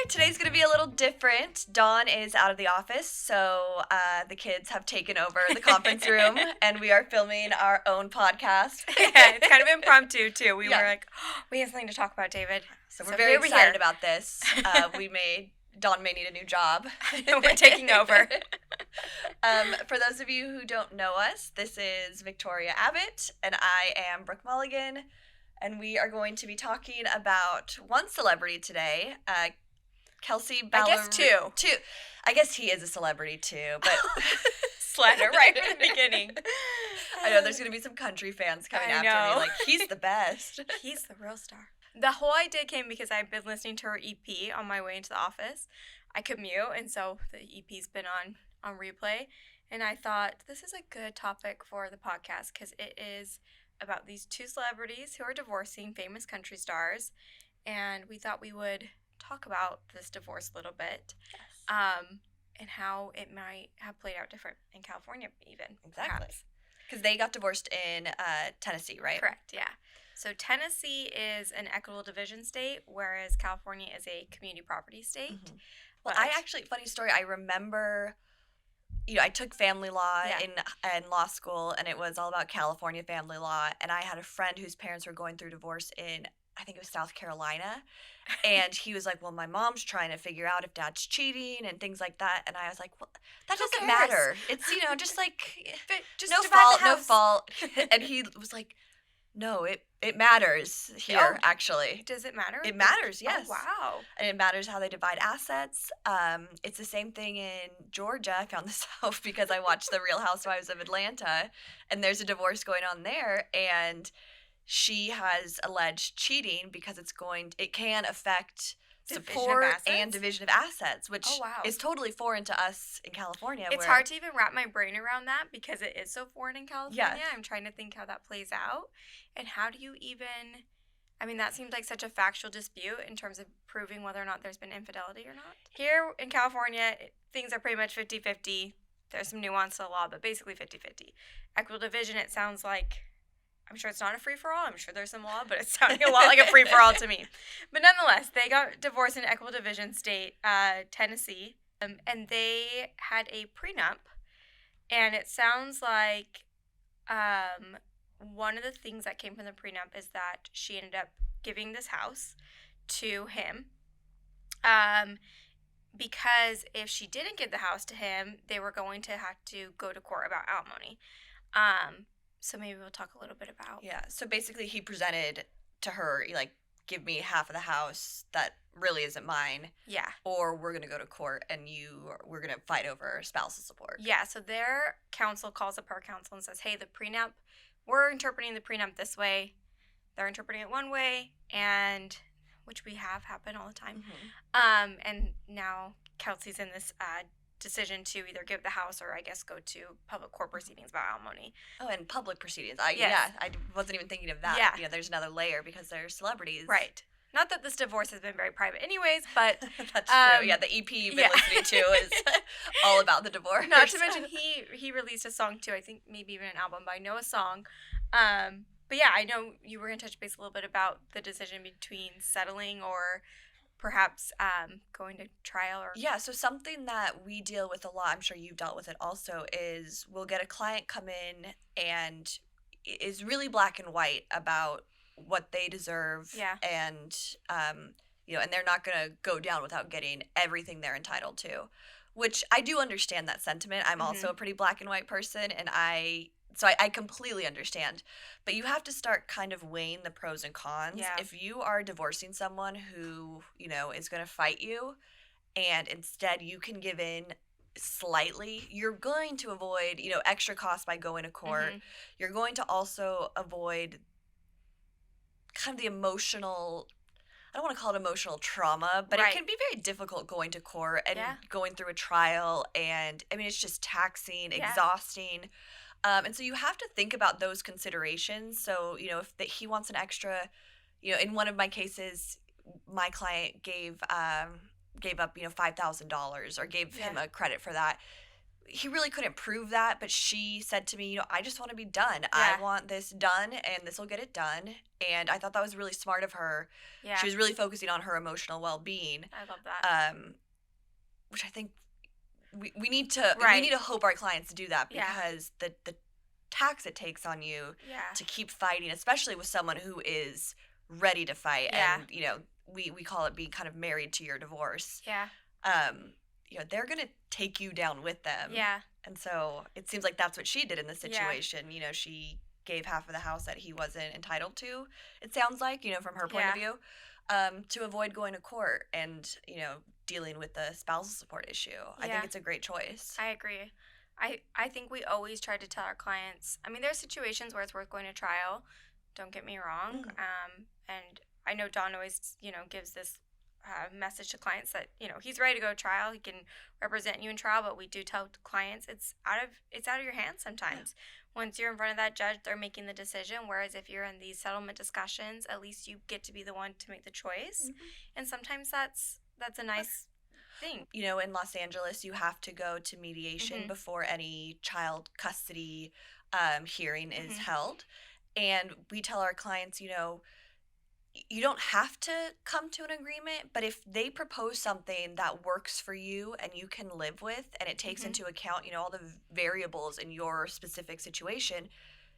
Today's going to be a little different. Dawn is out of the office, so the kids have taken over the conference room, and we are filming our own podcast. Yeah, it's kind of impromptu, too. We were like, we have something to talk about, David. So we're very excited about this. Dawn may need a new job. We're taking over. For those of you who don't know us, this is Victoria Abbott, and I am Brooke Mulligan, and we are going to be talking about one celebrity today, Kelsea Ballerini. I guess two. I guess he is a celebrity too, but slander right from the beginning. I know there's going to be some country fans coming after me, like, he's the best. He's the real star. The whole idea came because I've been listening to her EP on my way into the office. I commute, and so the EP's been on replay, and I thought this is a good topic for the podcast because it is about these two celebrities who are divorcing famous country stars, and we thought we would talk about this divorce a little bit. Yes. And how it might have played out different in California even. Exactly. Because they got divorced in Tennessee, right? Correct, yeah. So Tennessee is an equitable division state, whereas California is a community property state. Mm-hmm. Well, funny story, I remember, I took family law in law school, and it was all about California family law, and I had a friend whose parents were going through divorce in, I think it was South Carolina, and he was like, well, my mom's trying to figure out if dad's cheating and things like that, and I was like, well, that doesn't matter. It's, just like, just no fault, and he was like, no, it matters here, actually. Does it matter? It matters, yes. Oh, wow. And it matters how they divide assets. It's the same thing in Georgia. I found this out because I watched The Real Housewives of Atlanta, and there's a divorce going on there, and she has alleged cheating because it can affect support and division of assets, which is totally foreign to us in California. It's hard to even wrap my brain around that because it is so foreign in California. Yeah. I'm trying to think how that plays out. And how do you even, that seems like such a factual dispute in terms of proving whether or not there's been infidelity or not. Here in California, things are pretty much 50-50. There's some nuance to the law, but basically 50-50. Equitable division, it sounds like, I'm sure it's not a free-for-all. I'm sure there's some law, but it's sounding a lot like a free-for-all to me. But nonetheless, they got divorced in equitable division state, Tennessee, and they had a prenup. And it sounds like one of the things that came from the prenup is that she ended up giving this house to him because if she didn't give the house to him, they were going to have to go to court about alimony. So maybe we'll talk a little bit about. Yeah. So basically, he presented to her, like, give me half of the house that really isn't mine. Yeah. Or we're gonna go to court and we're gonna fight over spousal support. Yeah. So their counsel calls up her counsel and says, "Hey, the prenup, we're interpreting the prenup this way. They're interpreting it one way, and which we have happen all the time. Mm-hmm. And now Kelsea's in this decision to either give the house or I guess go to public court proceedings about alimony. Oh, and public proceedings. I wasn't even thinking of that. Yeah. There's another layer because they're celebrities. Right. Not that this divorce has been very private anyways, but that's true. Yeah, the EP you've been listening to is all about the divorce. Not to mention he released a song too, I think maybe even an album, but I know a song. But yeah, I know you were going to touch base a little bit about the decision between settling or perhaps going to trial or... Yeah, so something that we deal with a lot, I'm sure you've dealt with it also, is we'll get a client come in and is really black and white about what they deserve. Yeah. And, and they're not going to go down without getting everything they're entitled to, which I do understand that sentiment. I'm also a pretty black and white person, and I completely understand, but you have to start kind of weighing the pros and cons. Yeah. If you are divorcing someone who, is going to fight you, and instead you can give in slightly, you're going to avoid, extra costs by going to court. Mm-hmm. You're going to also avoid kind of the emotional, I don't want to call it emotional trauma, but it can be very difficult going to court and going through a trial, and it's just taxing, exhausting. And so you have to think about those considerations. So, if he wants an extra, in one of my cases, my client gave up, $5,000 or gave him a credit for that. he really couldn't prove that, but she said to me, I just want to be done. Yeah. I want this done, and this will get it done. And I thought that was really smart of her. Yeah. She was really focusing on her emotional well-being. I love that. Which I think we need to hope our clients do that, because the tax it takes on you to keep fighting, especially with someone who is ready to fight, and we call it being kind of married to your divorce. Yeah. They're gonna take you down with them. Yeah. And so it seems like that's what she did in this situation. She gave half of the house that he wasn't entitled to, it sounds like, from her point of view, to avoid going to court and, dealing with the spousal support issue. I think it's a great choice. I agree. I think we always try to tell our clients, there's situations where it's worth going to trial. Don't get me wrong. And I know Don always, gives this message to clients that, he's ready to go to trial. He can represent you in trial, but we do tell clients it's out of your hands sometimes. Once you're in front of that judge, they're making the decision. Whereas if you're in these settlement discussions, at least you get to be the one to make the choice. And sometimes that's a nice thing. In Los Angeles, you have to go to mediation before any child custody hearing is held. And we tell our clients, you don't have to come to an agreement, but if they propose something that works for you and you can live with, and it takes into account, all the variables in your specific situation,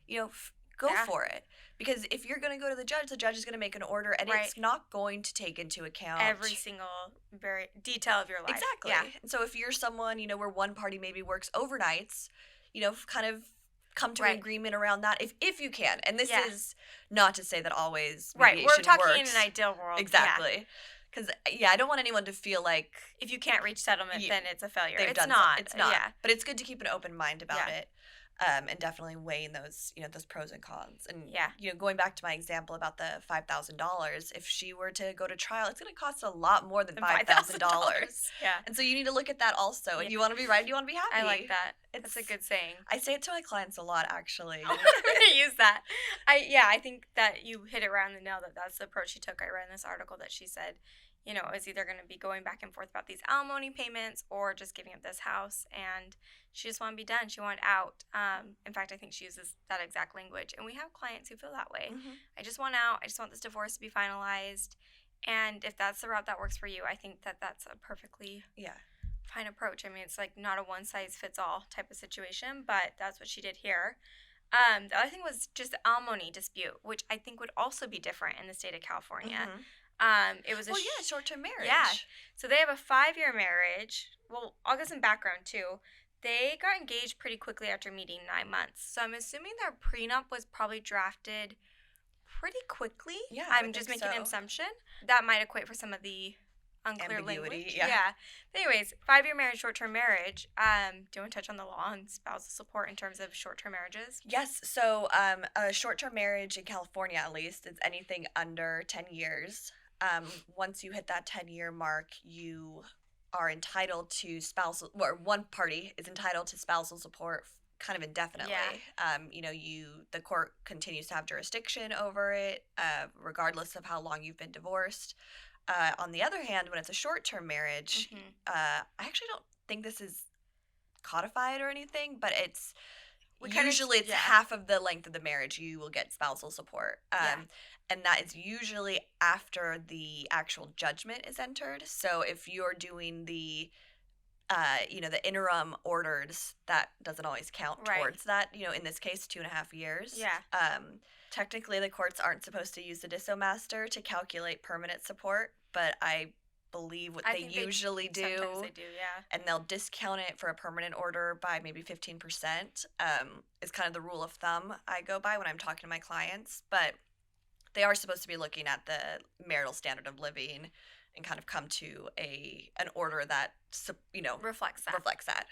go for it. Because if you're going to go to the judge is going to make an order, and it's not going to take into account every single very detail of your life. Exactly. Yeah. And so if you're someone, where one party maybe works overnights, kind of come to an agreement around that if you can. And this is not to say that always mediation we're talking works. In an ideal world. Exactly. Because I don't want anyone to feel like if you can't reach settlement, then it's a failure. It's not. Yeah. But it's good to keep an open mind about it. And definitely weighing those, those pros and cons. And, going back to my example about the $5,000, if she were to go to trial, it's going to cost a lot more than $5,000. Yeah. And so you need to look at that also. And you want to be right, and you want to be happy. I like that. That's a good saying. I say it to my clients a lot, actually. I'm going to use that. I think that you hit it right on the nail, that's the approach she took. I read in this article that she said, it was either going to be going back and forth about these alimony payments or just giving up this house. And she just wanted to be done. She wanted out. In fact, I think she uses that exact language. And we have clients who feel that way. I just want out. I just want this divorce to be finalized. And if that's the route that works for you, I think that that's a perfectly fine approach. It's like not a one-size-fits-all type of situation, but that's what she did here. The other thing was just the alimony dispute, which I think would also be different in the state of California. It was short-term marriage. Yeah. So they have a 5-year marriage. Well, I'll get some background too. They got engaged pretty quickly after meeting 9 months. So I'm assuming their prenup was probably drafted pretty quickly. Yeah, I'm just making an assumption. That might equate for some of the unclear ambiguity, language. Yeah. But anyways, 5-year marriage, short-term marriage. Do you want to touch on the law and spousal support in terms of short-term marriages? Yes. So a short-term marriage in California, at least, is anything under 10 years. Once you hit that 10-year mark, you are entitled to one party is entitled to spousal support kind of indefinitely. The court continues to have jurisdiction over it, regardless of how long you've been divorced. On the other hand, when it's a short-term marriage, I actually don't think this is codified or anything, but it's half of the length of the marriage you will get spousal support. And that is usually after the actual judgment is entered. So if you're doing the interim orders, that doesn't always count towards that. In this case, 2.5 years. Yeah. Technically, the courts aren't supposed to use the disso master to calculate permanent support, but I believe what they usually do. Sometimes they do, yeah. And they'll discount it for a permanent order by maybe 15%. Is kind of the rule of thumb I go by when I'm talking to my clients. But they are supposed to be looking at the marital standard of living and kind of come to an order that reflects that.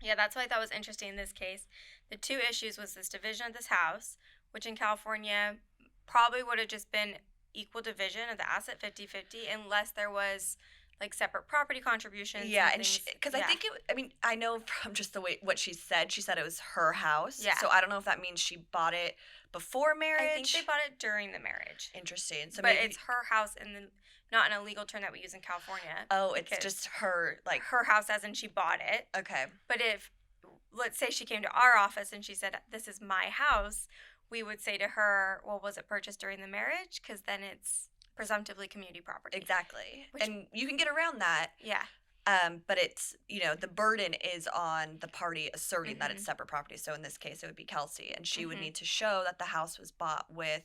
Yeah, that's what I thought was interesting in this case. The two issues was this division of this house, which in California probably would have just been equal division of the asset 50-50 unless there was like separate property contributions. Yeah, and because I think I know from just the way what she said it was her house. Yeah. So I don't know if that means she bought it before marriage. I think they bought it during the marriage. Interesting. So but it's her house not in a legal term that we use in California. Oh, it's just her her house as in she bought it. Okay. But if let's say she came to our office and she said, this is my house, we would say to her, well, was it purchased during the marriage? Because then it's presumptively community property. Exactly. And you can get around that. Yeah. But it's, the burden is on the party asserting that it's separate property. So in this case, it would be Kelsea. And she would need to show that the house was bought with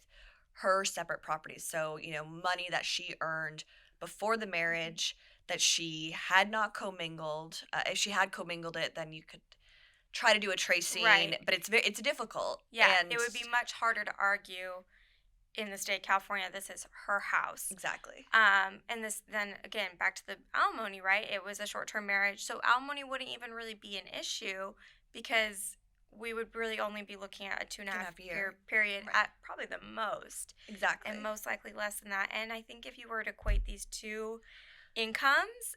her separate properties. So, money that she earned before the marriage that she had not commingled. If she had commingled it, then you could try to do a tracing. Right. But it's difficult. Yeah, and it would be much harder to argue in the state of California, this is her house. Exactly. And this, then again, back to the alimony, right? It was a short-term marriage. So alimony wouldn't even really be an issue because we would really only be looking at a 2.5 year period at probably the most. Exactly. And most likely less than that. And I think if you were to equate these two incomes,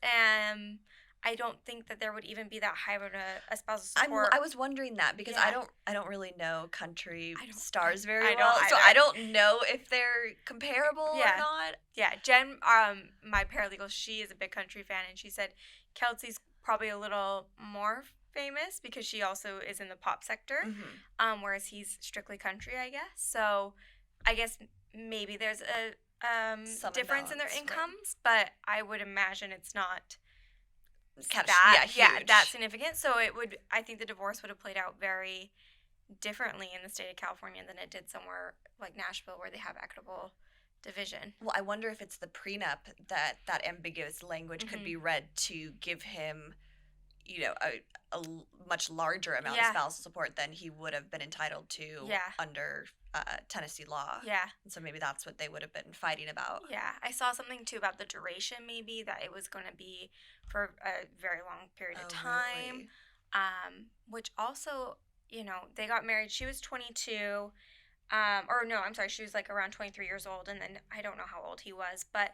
I don't think that there would even be that high of a spousal support. I was wondering that because I don't really know country stars very well, so I don't know if they're comparable or not. Yeah, Jen, my paralegal, she is a big country fan, and she said Kelsey's probably a little more famous because she also is in the pop sector, whereas he's strictly country, I guess. So I guess maybe there's a difference in their incomes, but I would imagine it's not that significant. So I think the divorce would have played out very differently in the state of California than it did somewhere like Nashville where they have equitable division. Well, I wonder if it's the prenup that ambiguous language could be read to give him, a much larger amount of spousal support than he would have been entitled to under Tennessee law. Yeah. And so maybe that's what they would have been fighting about. Yeah. I saw something, too, about the duration, maybe, that it was going to be for a very long period of time. Really? Which also, they got married. She was 22. She was like around 23 years old, and then I don't know how old he was. But,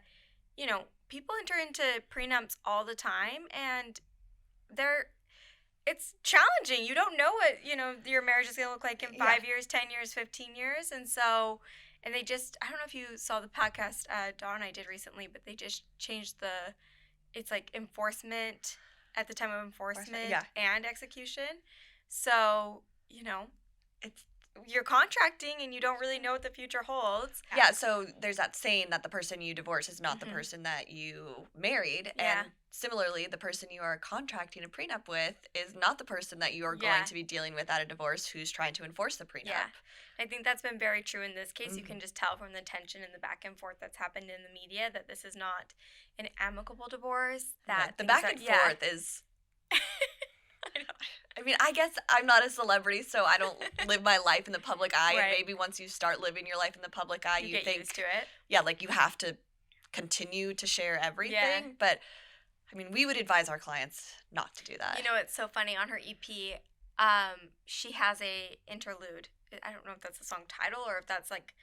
people enter into prenups all the time, and it's challenging. You don't know what, your marriage is going to look like in 5 years, 10 years, 15 years. And so, and they just, I don't know if you saw the podcast Dawn and I did recently, but they just changed it's like enforcement at the time of enforcement and execution. So, you're contracting and you don't really know what the future holds. Yeah, so there's that saying that the person you divorce is not the person that you married. Yeah. And similarly, the person you are contracting a prenup with is not the person that you are going to be dealing with at a divorce who's trying to enforce the prenup. Yeah. I think that's been very true in this case. You can just tell from the tension and the back and forth that's happened in the media that this is not an amicable divorce. That the back and forth is... I mean, I guess I'm not a celebrity, so I don't live my life in the public eye. Right. And maybe once you start living your life in the public eye, you think, used to it. Yeah, like you have to continue to share everything. Yeah. But I mean, we would advise our clients not to do that. It's so funny on her EP. She has a interlude. I don't know if that's the song title or if that's like,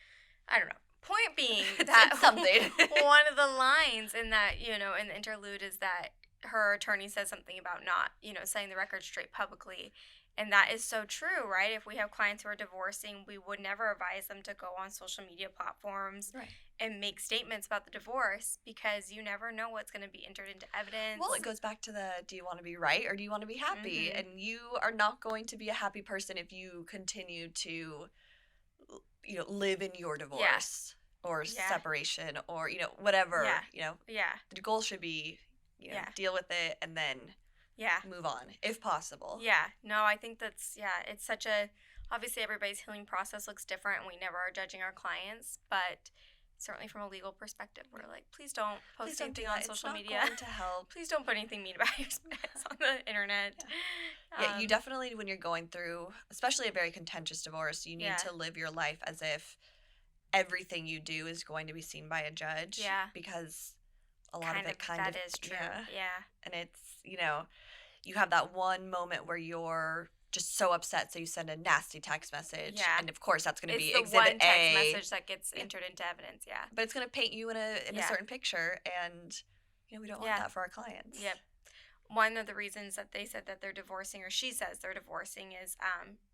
I don't know. Point being that something. One of the lines in that, in the interlude is that her attorney says something about not, setting the record straight publicly. And that is so true, right? If we have clients who are divorcing, we would never advise them to go on social media platforms and make statements about the divorce because you never know what's going to be entered into evidence. Well, it goes back to do you want to be right or do you want to be happy? And you are not going to be a happy person if you continue to, live in your divorce or separation or, whatever, the goal should be, deal with it and then move on if possible. Yeah. No, I think that's, it's such obviously everybody's healing process looks different and we never are judging our clients, but certainly from a legal perspective, we're like, please don't post anything on social media. It's not going to help. Please don't put anything mean about your spouse on the internet. Yeah, you definitely, when you're going through, especially a very contentious divorce, you need to live your life as if everything you do is going to be seen by a judge. Yeah. Because a lot of it that is true. Yeah. And it's, you have that one moment where you're just so upset, so you send a nasty text message. Yeah. And of course, that's going to be Exhibit A. It's the one text message that gets entered into evidence, But it's going to paint you in a certain picture, and, we don't want that for our clients. Yep. One of the reasons that they said that they're divorcing, or she says they're divorcing, is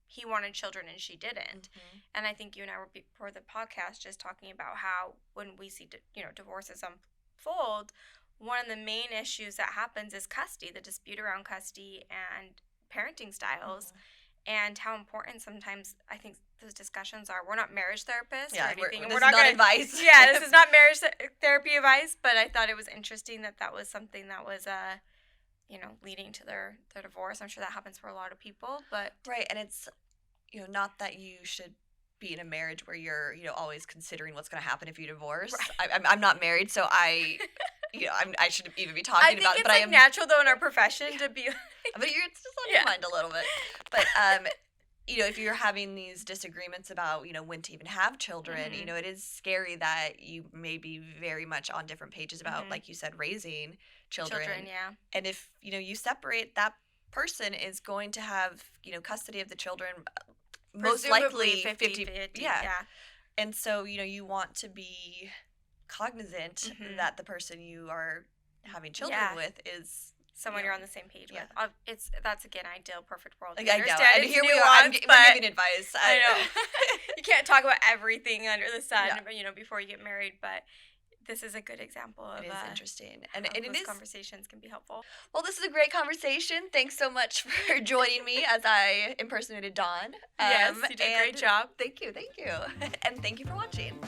he wanted children and she didn't. And I think you and I were before the podcast just talking about how when we see, divorces unfold, one of the main issues that happens is custody, the dispute around custody, and parenting styles and how important sometimes I think those discussions are. We're not marriage therapists or anything. This is not not advice. Yeah, this is not marriage therapy advice, but I thought it was interesting that was something that was leading to their divorce. I'm sure that happens for a lot of people, but right, and it's not that you should be in a marriage where you're always considering what's going to happen if you divorce. Right. I'm not married, so I shouldn't even be talking about it. But I am natural though in our profession to be. But it's just on your mind a little bit. But if you're having these disagreements about when to even have children, it is scary that you may be very much on different pages about, like you said, raising children. Yeah. And if you separate, that person is going to have custody of the children. Most likely 50-50. Yeah. And so, you want to be cognizant that the person you are having children with is someone you're on the same page with. That's again ideal, perfect world. I know. And here we are. We're giving advice. I know. You can't talk about everything under the sun, before you get married, but this is a good example of it is interesting. And those conversations can be helpful. Well, this is a great conversation. Thanks so much for joining me as I impersonated Dawn. Yes, you did a great job. Thank you. And thank you for watching.